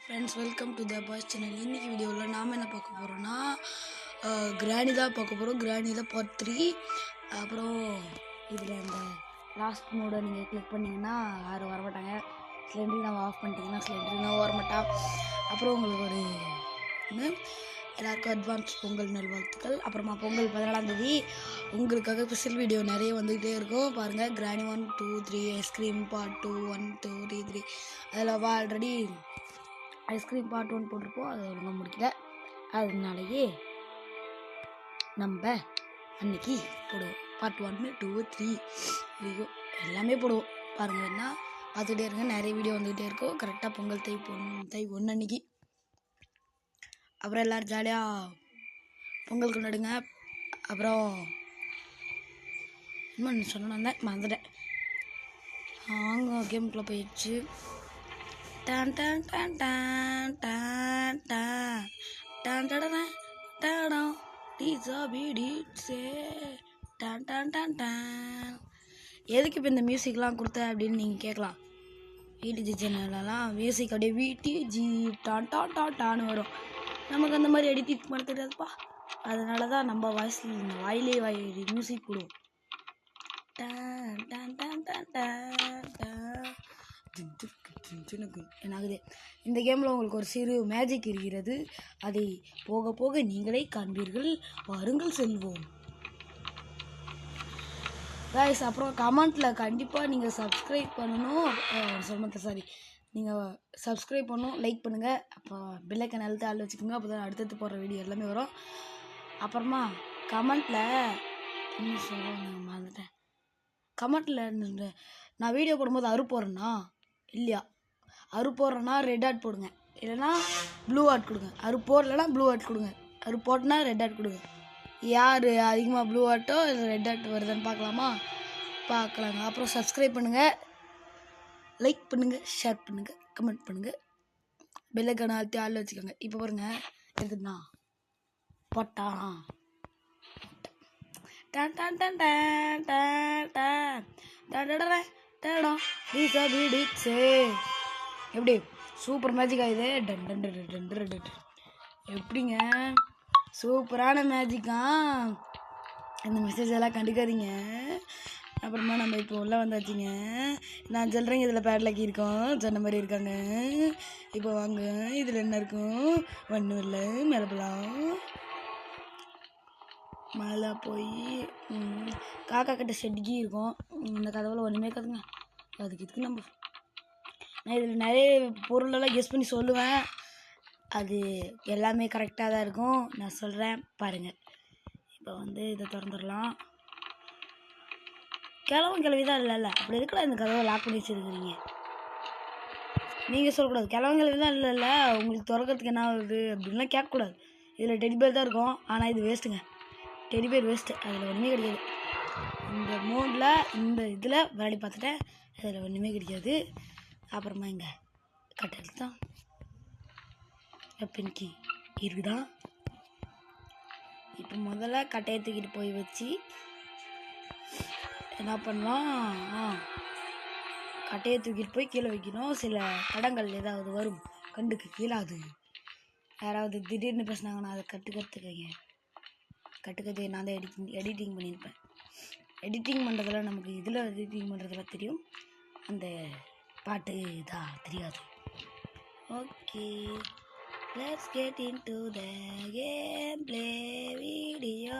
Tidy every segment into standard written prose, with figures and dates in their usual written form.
Friends, welcome to the boys channel. இன்றைக்கி வீடியோவில் நாம் என்ன பார்க்க போகிறோன்னா கிராணி தான் பார்க்க போகிறோம். கிராணி தான் பார்ட் 3. அப்புறம் இதில் இந்த லாஸ்ட் மோடை நீங்கள் கிளிக் பண்ணிங்கன்னா யாரும் வரமாட்டாங்க. சிலிண்டரி நம்ம ஆஃப் பண்ணிட்டீங்கன்னா சிலிண்டரினா வரமாட்டா. அப்புறம் உங்களுக்கு ஒரு எல்லாருக்கும் அட்வான்ஸ் பொங்கல் நல்வாழ்த்துக்கள். அப்புறமா பொங்கல் 14ஆம் தேதி உங்களுக்காக ஸ்பெஷல் வீடியோ நிறைய வந்துக்கிட்டே இருக்கும். பாருங்கள், கிராணி 1 2 3, ஐஸ்கிரீம் பார்ட் 2 1 2 3 3. அதில் ஆல்ரெடி ஐஸ்கிரீம் பார்ட் 1 போட்டிருப்போம். அதை ஒழுங்காக முடிக்கல. அதனாலேயே நம்ம அன்னைக்கு போடுவோம் பார்ட் 1 2 3 வரைக்கும் எல்லாமே போடுவோம். பாருங்கள், என்ன பார்த்துக்கிட்டே இருங்க. நிறைய வீடியோ வந்துக்கிட்டே இருக்கும். கரெக்டாக பொங்கல் தை 1 அன்னைக்கு. அப்புறம் எல்லோரும் ஜாலியாக பொங்கல் கொண்டாடுங்க. அப்புறம் இன்னும் சொன்னேன், மறந்துட்டேன். அவங்க கேமுக்குள்ளே போயிடுச்சு. டான் டான் டான் டான் டான் டான் டான் டான் டான் டீசா பீடிட்ஸே டான் டான் டான் டான். எதுக்கு இப்போ இந்த மியூசிக்லாம் கொடுத்த அப்படின்னு நீங்கள் கேட்கலாம். விடிஜி சேனல்லாம் மியூசிக் அப்படியே விடிஜி டான் டான் டான் டான்னு வரும். நமக்கு அந்த மாதிரி எடிட்டிங் பண்ண தெரியாதுப்பா. அதனால தான் நம்ம வாயிலே மியூசிக் போடுவோம். டான் டான் டான் டான் டான் டான். என்னாகுது, இந்த கேமில் உங்களுக்கு ஒரு சிறு மேஜிக் இருக்கிறது. அதை போக போக நீங்களே காண்பீர்கள். வாருங்கள் செல்வோம் கைஸ். அப்புறம் கமெண்ட்டில் கண்டிப்பாக நீங்கள் சப்ஸ்கிரைப் பண்ணணும். நீங்கள் சப்ஸ்கிரைப் பண்ணணும், லைக் பண்ணுங்கள். அப்போ பெல்லைக்கன் அழுத்த ஆள் வச்சுக்கோங்க. அப்போ தான் அடுத்தடுத்து போடுற வீடியோ எல்லாமே வரும். அப்புறமா கமெண்ட்டில் இன்னும் சொல்லுவாங்க, மறந்துட்டேன். கமெண்ட்டில் நான் வீடியோ போடும்போது போடுறேன்னா இல்லையா, போடுறேன்னா ரெட் ஆட் போடுங்க, இல்லைனா ப்ளூ ஆட் கொடுங்க. போடலைன்னா ப்ளூ ஆட் கொடுங்க. போட்டனா ரெட் ஆட் கொடுங்க. யார் அதிகமாக ப்ளூ ஆட்டோ இல்லை ரெட் ஆட் வருதுன்னு பார்க்கலாங்க. அப்புறம் சப்ஸ்கிரைப் பண்ணுங்கள், லைக் பண்ணுங்கள், ஷேர் பண்ணுங்கள், கமெண்ட் பண்ணுங்கள், பெல்லைக்கான அழுத்தி ஆள் வச்சுக்கோங்க. இப்போ பாருங்கள், எதுனா போட்டானா டான் டான் டான் டான் டான் டான் டான் டான் டீசா பீடிட்ஸே. எப்படி சூப்பர் மேஜிக்கா இது? டன் டன் டன் டன் டன் டன். எப்படிங்க சூப்பரான மேஜிக்கா? இந்த மெசேஜ் எல்லாம் கண்டுக்காதீங்க. அப்புறமா நம்ம இப்போ உள்ள வந்தாச்சுங்க. நான் சொல்கிறேங்க, இதில் பேட்லாக்கி இருக்கோம், சொன்ன மாதிரி இருக்காங்க. இப்போ வாங்க, இதில் என்ன இருக்கும்? ஒன்றும் இல்லை, மேலே போகலாம். மேலே போய் காக்கா கிட்ட செடிக்கி இருக்கும். இந்த கதவுல ஒன்றுமே இருக்காதுங்க. இதுக்கு நான் இதில் நிறைய பொருளெல்லாம் கெஸ் பண்ணி சொல்லுவேன். அது எல்லாமே கரெக்டாக தான் இருக்கும். நான் சொல்கிறேன் பாருங்கள். இப்போ இதை திறந்துடலாம். கிழவி தான் இல்லை அப்படி இருக்கலாம். இந்த கதவை லாக் பண்ணி வச்சுருக்கிறீங்க. நீங்கள் சொல்லக்கூடாது கிழவி தான் இல்லை உங்களுக்கு திறக்கிறதுக்கு என்ன ஆகுது அப்படின்லாம் கேட்கக்கூடாது. இதில் டெடிபேர் தான் இருக்கும். ஆனால் இது வேஸ்ட்டுங்க. Teddy bear waste. அதில் ஒன்றுமே கிடைக்காது. இந்த மோடில் இந்த இதில் விளையாடி பார்த்துட்டேன். அதில் ஒன்றுமே கிடைக்காது. அப்புறமா இங்கே கட்டல் தான் பென்கி இருக்குதா. இப்போ முதல்ல கட்டையை தூக்கிட்டு போய் வச்சு என்ன பண்ணலாம், கட்டையை தூக்கிட்டு போய் கீழே வைக்கணும். சில தடங்கள் ஏதாவது வரும் கண்டுக்கு கீழாது. யாராவது திடீர்னு பேசினாங்கன்னா அதை கற்றுக்கிறதுக்கு நான் தான் எடிட்டிங் பண்ணியிருப்பேன். எடிட்டிங் பண்ணுறதுல நமக்கு இதில் எடிட்டிங் பண்ணுறதுல தெரியும், அந்த பாட்டு தான் தெரியாது. Okay, let's get into the game play video.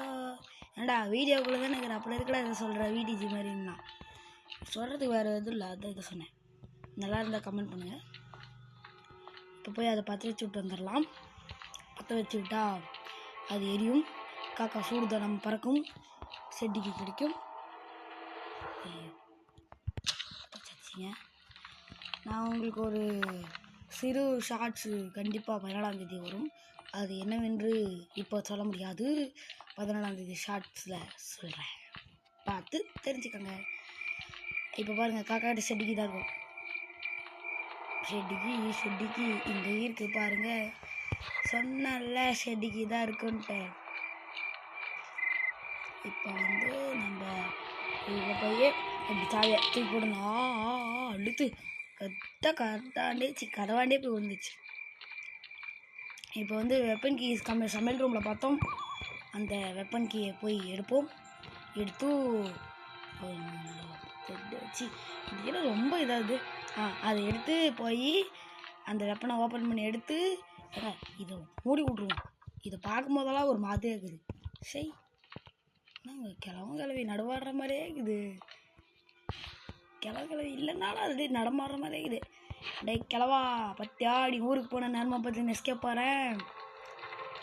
ஏன்டா வீடியோக்குள்ளே தான் இருக்கிற, அப்படி இருக்கடா இதை சொல்கிற விடிஜி மாதிரின்னா. சொல்கிறதுக்கு வேறு எதுவும் இல்லை, அதான் இதை சொன்னேன். நல்லா இருந்தால் கமெண்ட் பண்ணுங்கள். இப்போ போய் அதை பற்ற வச்சு விட்டு வந்துடலாம். பற்ற வச்சு விட்டா அது எரியும். காக்கா சூடுதனம் பறக்கும், செடிக்கு கிடைக்கும். நான் உங்களுக்கு ஒரு சிறு ஷார்ட்ஸு கண்டிப்பாக 14ஆம் தேதி வரும். அது என்னவென்று இப்போ சொல்ல முடியாது. 14ஆம் தேதி ஷார்ட்ஸில் சொல்கிறேன், பார்த்து தெரிஞ்சுக்கோங்க. இப்போ பாருங்கள், காக்காட்ட செடிக்கு தான் இருக்கும். செடிக்கு இங்கே இருக்குது பாருங்கள். சொன்னல செடிக்கு தான் இருக்குன்ட்டு. இப்போ நம்ம இதில் போய் இப்படி சாவியை தூக்கி போடணும். அடுத்து கரெக்டாண்டே கதவாண்டே போய் வந்துச்சு. இப்போ வந்து வெப்பன் கீ சமையல் ரூமில் பார்த்தோம். அந்த வெப்பன் கீயை போய் எடுப்போம். எடுத்து வச்சு ரொம்ப இதாகுது. அதை எடுத்து போய் அந்த வெப்பனை ஓப்பன் பண்ணி எடுத்து இதை மூடி விட்ருவோம். இதை பார்க்கும் போதெல்லாம் ஒரு மாதிரியாக இருக்குது. சரி, நாங்கள் கிளவி நடுவாடுற மாதிரியே இருக்குது. கிளவி இல்லைனாலும் அது நடமாடுற மாதிரியே இருக்குது. டே கிளவா பத்தியா அடி ஊருக்கு போன நேரமாக பார்த்து நெஸ்கேப் பாறேன்.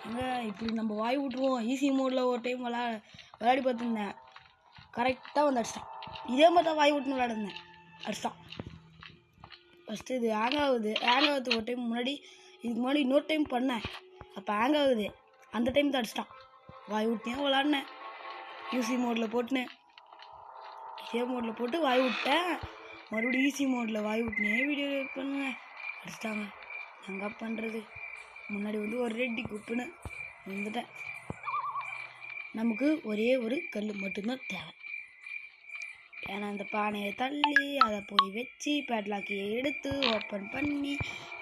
எங்கே இப்படி நம்ம வாய் விட்ருவோம். ஈஸி மோடில் ஒரு டைம் விளையாடி பார்த்துருந்தேன். கரெக்டாக வந்து அடிச்சிட்டான். இதே மாதிரி தான் வாய் விட்டுன்னு விளையாடுந்தேன். அடிச்சிட்டான். ஃபஸ்ட்டு இது ஹேங் ஆகுது ஒரு டைம் முன்னாடி. இதுக்கு முன்னாடி இன்னொரு டைம் பண்ணேன். அப்போ ஹேங் ஆகுது. அந்த டைம் தான் அடிச்சிட்டான். வாய் விட்டேன் விளாட்னேன். யூசி மோடில் போட்டுனேன். இதே மோடில் போட்டு வாய் விட்டேன். மறுபடியும் ஈஸி மோடில் வாய் விட்டுனே வீடியோ பண்ணுவேன். அடிச்சிட்டாங்க. நாங்கள் பண்ணுறது முன்னாடி வந்து ஒரு ரெட்டி குப்புன்னு வந்துட்டேன். நமக்கு ஒரே ஒரு கல் மட்டும்தான் தேவை. ஏன்னா அந்த பானையை தள்ளி அதை போய் வச்சு பேட்லாக்கியை எடுத்து ஓப்பன் பண்ணி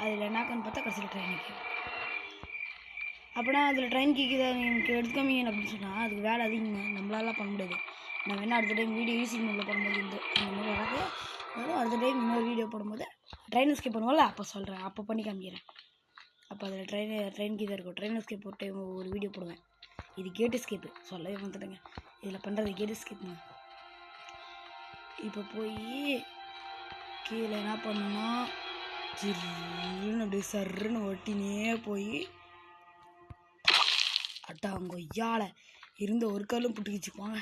அதில் என்னாக்கன்னு பார்த்தா கடைசியில் ட்ரெயினுக்கு. அப்படின்னா அதில் ட்ரெயின் கீக்கு எனக்கு எடுத்துக்காமீங்க அப்படின்னு சொன்னால் அதுக்கு வேலை அதிகங்க. நம்மளால பண்ண முடியாது. நான் வேணால் அடுத்த டைம் வீடியோ ஈஸி மோடில் போடும்போது இந்த மாதிரி வராது. அடுத்த டைம் இன்னொரு வீடியோ போடும்போது ட்ரெயின் எஸ்கேப் பண்ணுவோம்ல அப்போ சொல்கிறேன். அப்போ பண்ணி காமிக்கிறேன். அப்போ அதில் ட்ரெயின் கீ தான் இருக்கும். ட்ரெயின் எஸ்கேப் போட்டு ஒரு வீடியோ போடுவேன். இது கேட் எஸ்கேப்பு சொல்லவே வந்துட்டேங்க. இதில் பண்ணுறது கேட் எஸ்கேப்புங்க. இப்போ போய் கீழே என்ன பண்ணணும்னா ஜில்லுன்னு அப்படியே சர்ன்னு ஒட்டினே போய் அட்டாங்கொய்யால இருந்த ஒரு கல்லும் புட்டுக்கிச்சுப்பாங்க.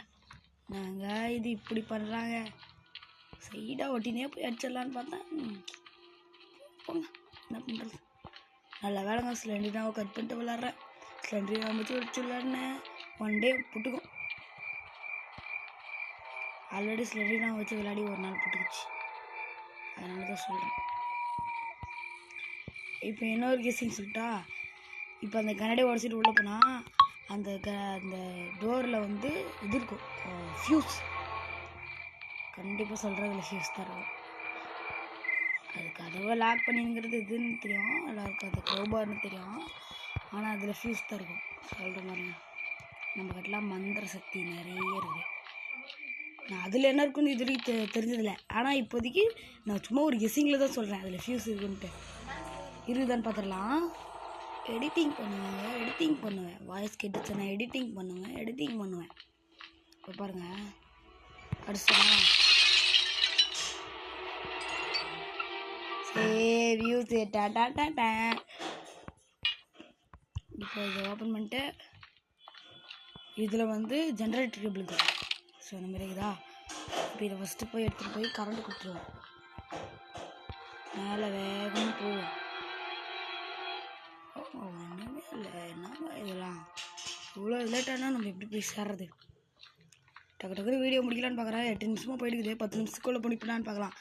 நாங்கள் இது இப்படி பண்ணுறாங்க. சைடாக ஒட்டினே போய் அடிச்சிடலான்னு பார்த்தா போங்க என்ன பண்ணுறது. நல்ல வேலைங்க சிலிண்டரினாவை கட் பண்ணிட்டு விளாட்றேன். சிலிண்டரினா வச்சு வச்சு விளாட்னேன். One day புட்டுக்கும். ஆல்ரெடி சிலிண்டரினா வச்சு விளையாடி ஒரு நாள் புட்டுக்குச்சு. அதனால தான் சொல்கிறேன். இப்போ இன்னொரு கெஸ்ஸிங் சொல்லிட்டா. இப்போ அந்த கண்ணாடியை உடச்சிட்டு உள்ளே போனால் அந்த டோரில் வந்து இது இருக்கும் ஃப்யூஸ். கண்டிப்பாக சொல்கிறதுல ஃப்யூஸ் தான் இருக்கும். அது கதவை லாக் பண்ணிங்கிறது இதுன்னு தெரியும். எல்லாருக்கும் அது க்ரோபார்னு தெரியும். ஆனால் அதில் ஃப்யூஸ் தான் இருக்கும். சொல்கிற மாதிரிங்க நம்ம கிட்டலாம் மந்திர சக்தி நிறைய இருக்குது. நான் அதில் என்ன இருக்குன்னு இது வரைக்கும் தெரிஞ்சதில்லை. ஆனால் இப்போதைக்கு நான் சும்மா ஒரு கெஸ்ஸிங்கில் தான் சொல்கிறேன் அதில் ஃப்யூஸ் இருக்குன்ட்டு. இருக்குதான்னு பார்த்துடலாம். எடிட்டிங் பண்ணுவேன். வாய்ஸ் கேட்டுச்சு நான் எடிட்டிங் பண்ணுவேன். இப்போ பாருங்கள் அடிச்சா வியூஸ் டா. இப்போ இதை ஓப்பன் பண்ணிட்டு இதில் வந்து ஜென்ரேட்டர் கேபிள் தான். ஸோ அந்த மாதிரி இருக்குதா. இப்போ இதை ஃபஸ்ட்டு போய் எடுத்துகிட்டு போய் கரண்ட் கொடுத்துருவோம். மேலே வேகமாக போவோம். ஒன்றுமே இல்லை. என்னங்க இதெல்லாம் இவ்வளோ லேட்டானா நம்ம எப்படி போய் சேர்றது. டக்குனு வீடியோ முடிக்கலான்னு பார்க்குறேன். 8 நிமிஷமாக போயிடுக்குது. 10 நிமிஷத்துக்குள்ளே பண்ணிக்கலான்னு பார்க்கலாம்.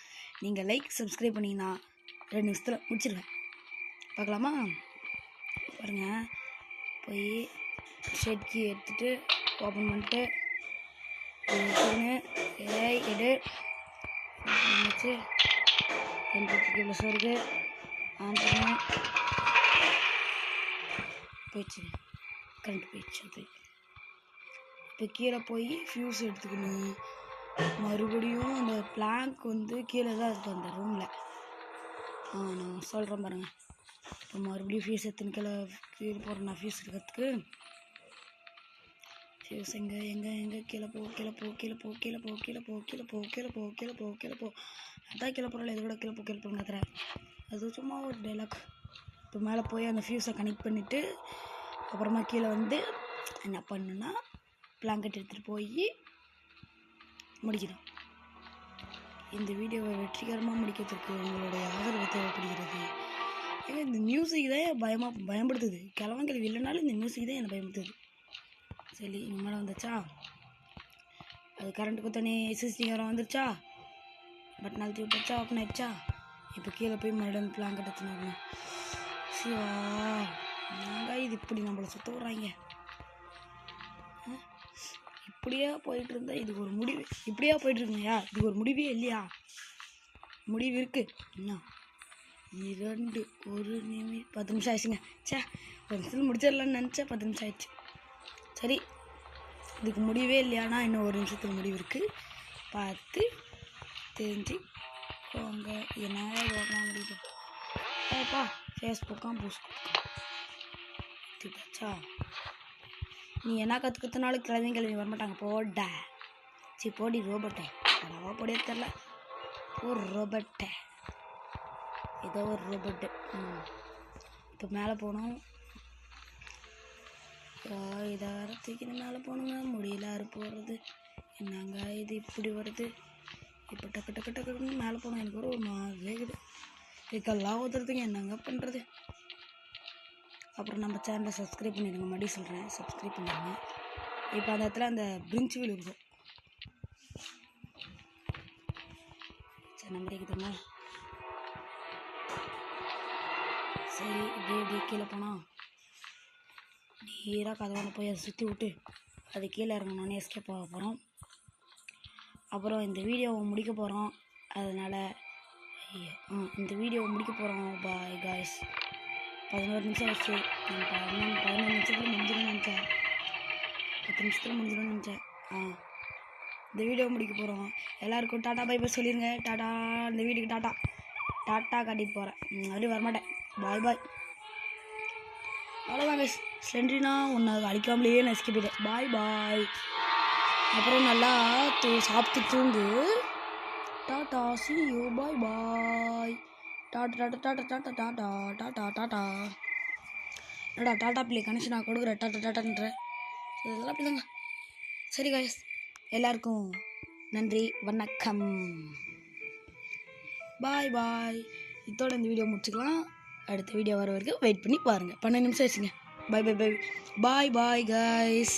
நீங்கள் லைக் சப்ஸ்கிரைப் பண்ணிங்கன்னா 2 நிமிஷத்தில் முடிச்சிடுவேன். பார்க்கலாமா? பாருங்கள் போய் ஷெட் கீ எடுத்துகிட்டு ஓப்பன் பண்ணிட்டு எடு வச்சு ப்ளஸ் இருக்கு ஆன் பண்ணி போயிடுச்சு. கரண்ட் போயிடுச்சு. அது இப்போ கீழே போய் ஃப்யூஸ் எடுத்துக்கணும். மறுபடியும் அந்த பிளாங்க் வந்து கீழே தான் இருக்குது அந்த ரூமில். நான் சொல்கிறேன் பாருங்கள். இப்போ மறுபடியும் ஃப்யூஸ் எடுத்துன்னு கீழே போகிறேன். நான் ஃப்யூஸ் எடுக்கிறதுக்கு ஃப்யூஸ் எங்கே கீழே போ. அதான் கீழே போகிறல இது கூட கீழே போன்னு கத்துறேன். அது சும்மா ஒரு டைலாக். இப்போ மேலே போய் அந்த ஃப்யூஸை கனெக்ட் பண்ணிவிட்டு அப்புறமா கீழே வந்து என்ன பண்ணுன்னா பிளாங்கெட் எடுத்துகிட்டு போய் முடிக்கணும். இந்த வீடியோவை வெற்றிகரமாக முடிக்கிறதுக்கு உங்களுடைய ஆதரவு தேவைப்படுகிறது. ஏன்னா இந்த மியூசிக் தான் பயன்படுத்துது. கிழவி இல்லைனாலும் இந்த மியூசிக் தான் என்னை பயன்படுத்துது. சரி இங்கே மேலே வந்துச்சா. அது கரண்ட் குத்தனே எஸ்எஸ்டி நேரம் வந்துருச்சா. பட் நாள் விட்டுச்சா ஓப்பன் ஆயிடுச்சா. இப்போ கீழே போய் மறுபடியும் பிளாங்கெட் எடுத்துனாங்க. சிவா நாங்கள் இது இப்படி நம்மளை சுற்ற விட்றாங்க. இப்படியே போயிட்டு இருந்தா இதுக்கு ஒரு முடிவு. இப்படியா போயிட்டுருக்குங்கய்யா. இதுக்கு ஒரு முடிவே இல்லையா. முடிவு இருக்குது. என்ன 2 1 நிமிஷம் 10 நிமிஷம் ஆயிடுச்சுங்க. சே, ஒரு நிமிஷத்தில் முடிச்சிடலான்னு நினச்சேன், 10 நிமிஷம் ஆயிடுச்சு. சரி, இதுக்கு முடிவே இல்லையானா இன்னும் 1 நிமிஷத்துக்கு முடிவு இருக்குது. பார்த்து தெரிஞ்சுக்கோங்க. என்ன ஓடலாம் முடியுது ஏப்பா, ஃபேஸ்புக்காக பூஸ்கா நீ என்ன கற்றுக்கிறதுனாலும் கிளவி வரமாட்டாங்க. போட சி போடி ரோபோட்டை அடவா போடியே தெரில. ஒரு ரோபோட்டை ஏதோ ஒரு ரோபோட்டு. இப்போ மேலே போனோம். இதை வேற தூக்கின்னு மேலே போகணுங்க. முடியல அறு போடுறது. என்னங்க இது இப்படி வருது. இப்போ டக்கு டக்கு டக்குன்னு மேலே போனோம். எனக்கு ஒரு மாதிரி இருக்குது. இதுக்கெல்லாம் ஊற்றுறதுங்க என்னங்க பண்ணுறது. அப்புறம் நம்ம சேனலை சப்ஸ்கிரைப் பண்ணிடுங்க. மறுபடியும் சொல்கிறேன், சப்ஸ்கிரைப் பண்ணிடுங்க. இப்போ அந்த இடத்துல அந்த பிரிஞ்சு வீல் இருக்கும். சரி, நம்பர் இருக்குதுங்க. சரி, இப்படி கீழே போனால் நேராக கதவான போய் அதை சுற்றி விட்டு அது கீழே இறங்கணுன்னே எஸ்கேப் ஆக போகிறோம். அப்புறம் இந்த வீடியோவை முடிக்க போகிறோம். அதனால் இந்த வீடியோவை முடிக்க போகிறோம். Bye guys. 11 நிமிஷம் ஆச்சு. நான் 11 நிமிஷத்தில் முடிஞ்சிடும்னு நினச்சேன். 10 நிமிஷத்தில் முடிஞ்சிடும்னு நினச்சேன். இந்த வீடியோ முடிக்க போகிறோம். எல்லாருக்கும் டாட்டா பை பை சொல்லிடுங்க. டாட்டா. இந்த வீடியோக்கு டாட்டா காட்டிட்டு போகிறேன். அப்படியே வரமாட்டேன். பாய் பாய். அவ்வளோதாங்க. ஸ்லெண்ட்ரினா ஒன்று அழிக்காமலேயே நான் எஸ்கேப் போயிட்டேன். பாய் பாய். அப்புறம் நல்லா சாப்பிட்டு தூங்கு. Tata, C you, bye bye. Tata tata tata tata tata tata tata. என்னடா டாட்டா பிள்ளை கனெக்ஷன் நான் கொடுக்குறேன். டாட்டா டாட்டான்ற இதெல்லாம் அப்படிதாங்க. சரி காய்ஸ், எல்லாருக்கும் நன்றி, வணக்கம், பாய் பாய். இதோட இந்த வீடியோ முடிச்சுக்கலாம். அடுத்த வீடியோ வர வரைக்கும் வெயிட் பண்ணி பாருங்கள். 12 நிமிஷம் ஆச்சுங்க. பாய் பாய் பாய் பாய் பாய் காய்ஸ்.